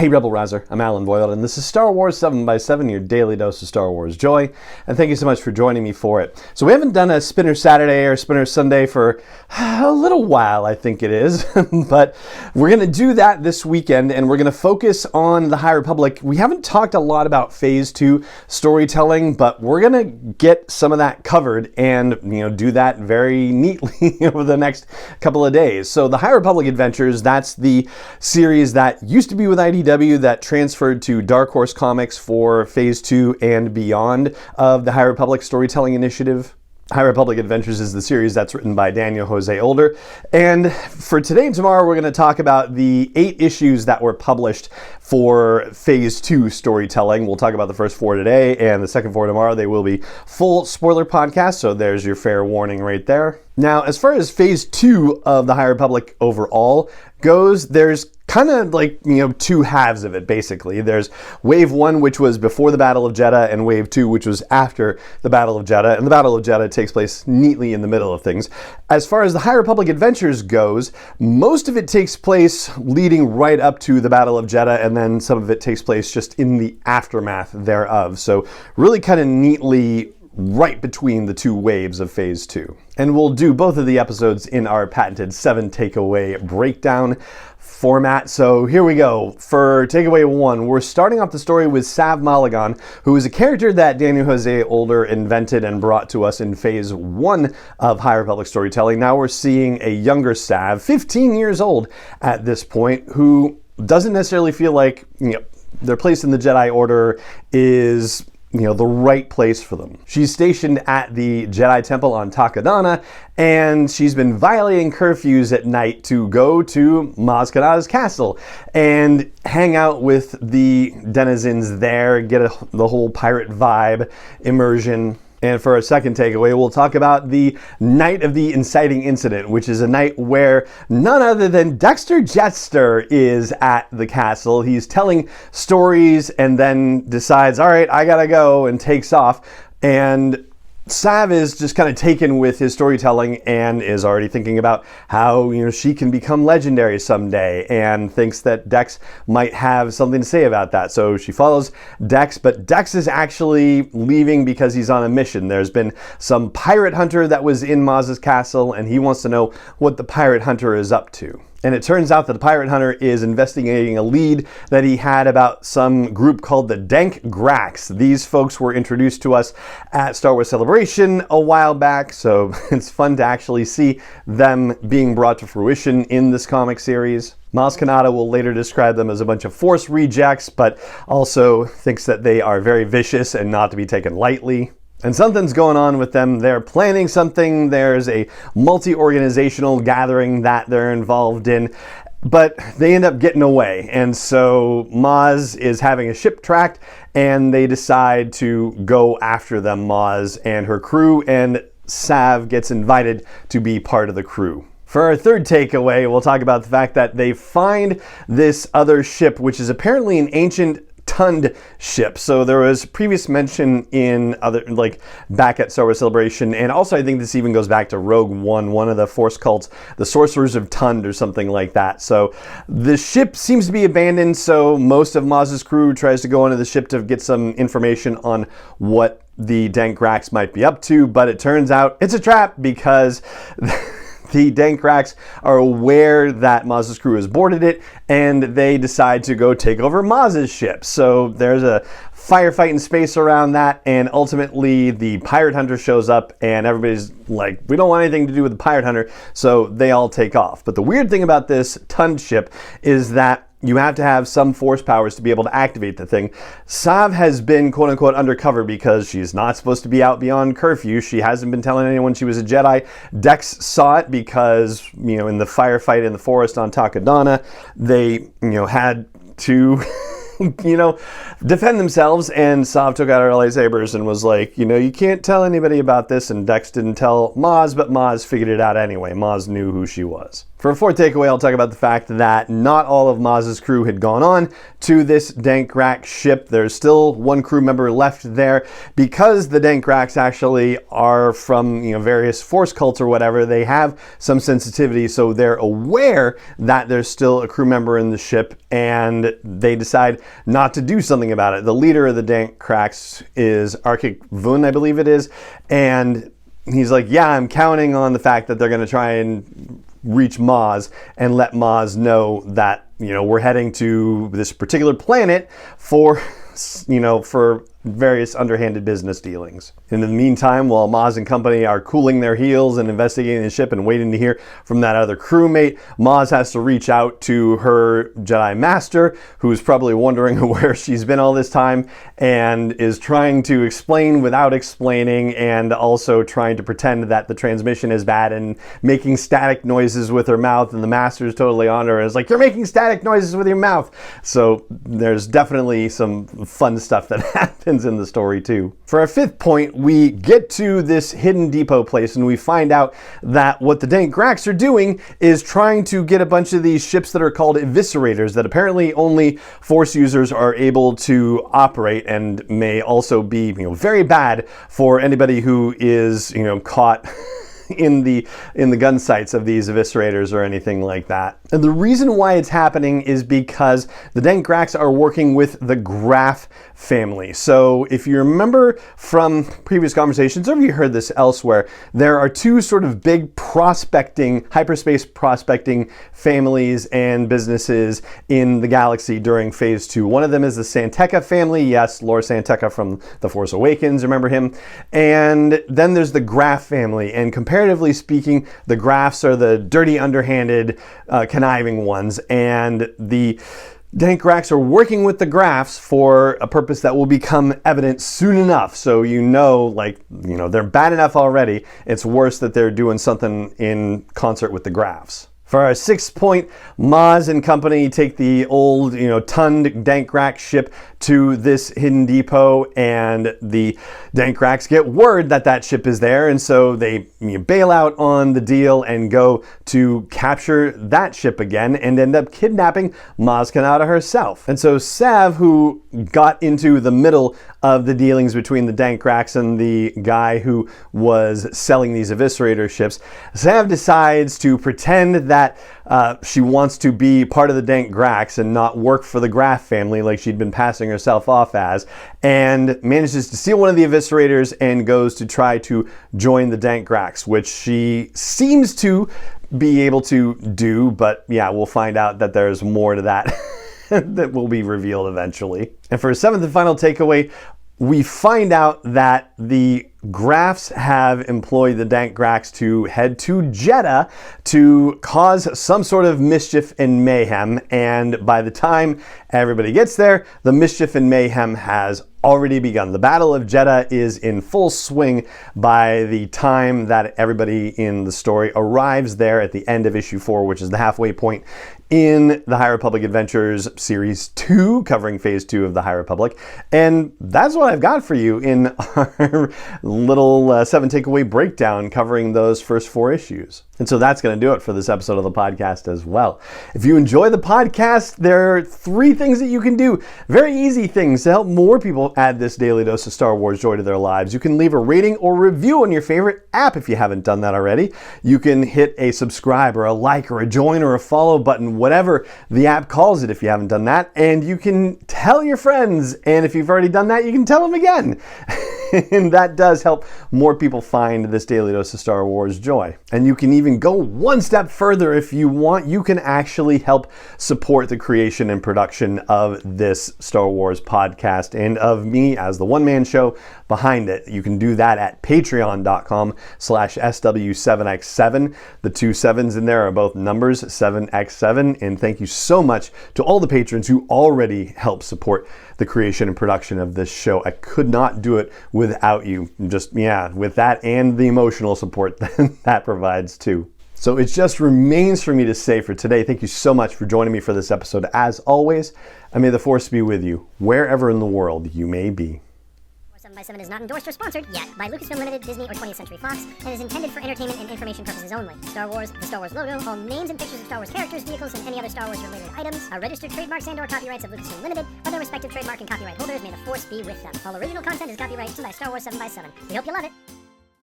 Hey Rebel Rouser, I'm Alan Boyle, and this is Star Wars 7x7, your daily dose of Star Wars joy, and thank you so much for joining me for it. So we haven't done a Spinner Saturday or Spinner Sunday for a little while, I think it is, but we're going to do that this weekend, and we're going to focus on the High Republic. We haven't talked a lot about Phase 2 storytelling, but we're going to get some of that covered and do that very neatly over the next couple of days. So the High Republic Adventures, that's the series that used to be with IDW that transferred to Dark Horse Comics for Phase 2 and beyond of the High Republic Storytelling Initiative. High Republic Adventures is the series that's written by Daniel Jose Older. And for today and tomorrow, we're going to talk about the 8 issues that were published for Phase 2 storytelling. We'll talk about the first 4 today and the second 4 tomorrow. They will be full spoiler podcasts, so there's your fair warning right there. Now, as far as Phase 2 of the High Republic overall goes, there's kind of like, 2 halves of it, basically. There's Wave 1, which was before the Battle of Jedha, and Wave 2, which was after the Battle of Jedha. And the Battle of Jedha takes place neatly in the middle of things. As far as the High Republic Adventures goes, most of it takes place leading right up to the Battle of Jedha, and then some of it takes place just in the aftermath thereof. So really kind of neatly right between the 2 waves of Phase 2. And we'll do both of the episodes in our patented 7 takeaway breakdown format. So here we go. For takeaway 1, we're starting off the story with Sav Malagan, who is a character that Daniel Jose Older invented and brought to us in Phase 1 of High Republic storytelling. Now we're seeing a younger Sav, 15 years old at this point, who doesn't necessarily feel like their place in the Jedi Order is the right place for them. She's stationed at the Jedi Temple on Takodana, and she's been violating curfews at night to go to Maz Kanata's castle and hang out with the denizens there, get the whole pirate vibe, immersion. And for our second takeaway, we'll talk about the night of the inciting incident, which is a night where none other than Dexter Jettster is at the castle. He's telling stories and then decides, all right, I gotta go, and takes off. And Sav is just kind of taken with his storytelling and is already thinking about how she can become legendary someday, and thinks that Dex might have something to say about that. So she follows Dex, but Dex is actually leaving because he's on a mission. There's been some pirate hunter that was in Maz's castle, and he wants to know what the pirate hunter is up to. And it turns out that the pirate hunter is investigating a lead that he had about some group called the Dank Grax. These folks were introduced to us at Star Wars Celebration a while back, so it's fun to actually see them being brought to fruition in this comic series. Maz Kanata will later describe them as a bunch of Force rejects, but also thinks that they are very vicious and not to be taken lightly. And something's going on with them. They're planning something. There's a multi-organizational gathering that they're involved in, but they end up getting away. And so Maz is having a ship tracked, and they decide to go after them, Maz and her crew, and Sav gets invited to be part of the crew. For our third takeaway, we'll talk about the fact that they find this other ship, which is apparently an ancient Tund ship. So there was previous mention in other, back at Star Wars Celebration, and also I think this even goes back to Rogue one of the Force cults, the Sorcerers of Tund or something like that. So the ship seems to be abandoned, so most of Maz's crew tries to go into the ship to get some information on what the Dank Grax might be up to, but it turns out it's a trap because the Dank Grax are aware that Maz's crew has boarded it, and they decide to go take over Maz's ship. So there's a firefight in space around that, and ultimately the pirate hunter shows up, and everybody's like, we don't want anything to do with the pirate hunter, so they all take off. But the weird thing about this Tund ship is that you have to have some force powers to be able to activate the thing. Sav has been quote-unquote undercover because she's not supposed to be out beyond curfew. She hasn't been telling anyone she was a Jedi. Dex saw it because, in the firefight in the forest on Takodana, they, had to defend themselves, and Sav took out her lightsabers and was like, you can't tell anybody about this, and Dex didn't tell Maz, but Maz figured it out anyway. Maz knew who she was. For a fourth takeaway, I'll talk about the fact that not all of Maz's crew had gone on to this Dankrak ship. There's still one crew member left there. Because the Dankraks actually are from various force cults or whatever, they have some sensitivity, so they're aware that there's still a crew member in the ship, and they decide not to do something about it. The leader of the Dankraks is Arkik Vun, I believe it is, and he's like, yeah, I'm counting on the fact that they're going to try and reach Maz and let Maz know that, we're heading to this particular planet for various underhanded business dealings. And in the meantime, while Maz and company are cooling their heels and investigating the ship and waiting to hear from that other crewmate, Maz has to reach out to her Jedi Master, who's probably wondering where she's been all this time, and is trying to explain without explaining, and also trying to pretend that the transmission is bad and making static noises with her mouth, and the Master's totally on her and is like, you're making static noises with your mouth. So there's definitely some fun stuff that happens in the story too. For our fifth point, we get to this hidden depot place and we find out that what the Dankraks are doing is trying to get a bunch of these ships that are called eviscerators that apparently only Force users are able to operate, and may also be very bad for anybody who is caught in the gun sights of these eviscerators or anything like that. And the reason why it's happening is because the Dankraks are working with the Graf family. So if you remember from previous conversations, or if you heard this elsewhere, there are two sort of big hyperspace prospecting families and businesses in the galaxy during Phase 2. One of them is the Santeca family. Yes, Lord Santeca from The Force Awakens, remember him? And then there's the Graf family, and comparatively speaking, the Grafs are the dirty, underhanded, conniving ones, and the Dankraks are working with the Grafs for a purpose that will become evident soon enough. So they're bad enough already. It's worse that they're doing something in concert with the Grafs. For our sixth point, Maz and company take the old, tunned Dankrak ship to this hidden depot, and the Dankraks get word that that ship is there, and so they bail out on the deal and go to capture that ship again and end up kidnapping Maz Kanata herself. And so Sav, who got into the middle of the dealings between the Dankraks and the guy who was selling these eviscerator ships, Sav decides to pretend that she wants to be part of the Dankraks and not work for the Graf family like she'd been passing herself off as, and manages to steal one of the eviscerators and goes to try to join the Dankraks, which she seems to be able to do, but yeah, we'll find out that there's more to that that will be revealed eventually. And for a seventh and final takeaway, we find out that the Grafs have employed the Dankraks to head to Jedha to cause some sort of mischief and mayhem, and by the time everybody gets there, the mischief and mayhem has already begun. The Battle of Jedha is in full swing by the time that everybody in the story arrives there at the end of issue 4, which is the halfway point in the High Republic Adventures Series 2, covering Phase 2 of the High Republic. And that's what I've got for you in our little 7 takeaway breakdown covering those first 4 issues. And so that's going to do it for this episode of the podcast as well. If you enjoy the podcast, there are 3 things that you can do. Very easy things to help more people add this daily dose of Star Wars joy to their lives. You can leave a rating or review on your favorite app if you haven't done that already. You can hit a subscribe or a like or a join or a follow button, whatever the app calls it if you haven't done that. And you can tell your friends. And if you've already done that, you can tell them again. And that does help more people find this daily dose of Star Wars joy. And you can even go one step further if you want. You can actually help support the creation and production of this Star Wars podcast and of me as the one-man show behind it. You can do that at patreon.com/SW7X7. The 2 7s in there are both numbers, 7X7. And thank you so much to all the patrons who already help support the creation and production of this show. I could not do it without you. With that and the emotional support that provides too. So it just remains for me to say for today, thank you so much for joining me for this episode. As always, and may the Force be with you wherever in the world you may be. 7x7 is not endorsed or sponsored yet by Lucasfilm Limited, Disney, or 20th Century Fox, and is intended for entertainment and information purposes only. Star Wars, the Star Wars logo, all names and pictures of Star Wars characters, vehicles, and any other Star Wars related items are registered trademarks and/or copyrights of Lucasfilm Limited, or their respective trademark and copyright holders. May the Force be with them. All original content is copyright by Star Wars 7x7. We hope you love it.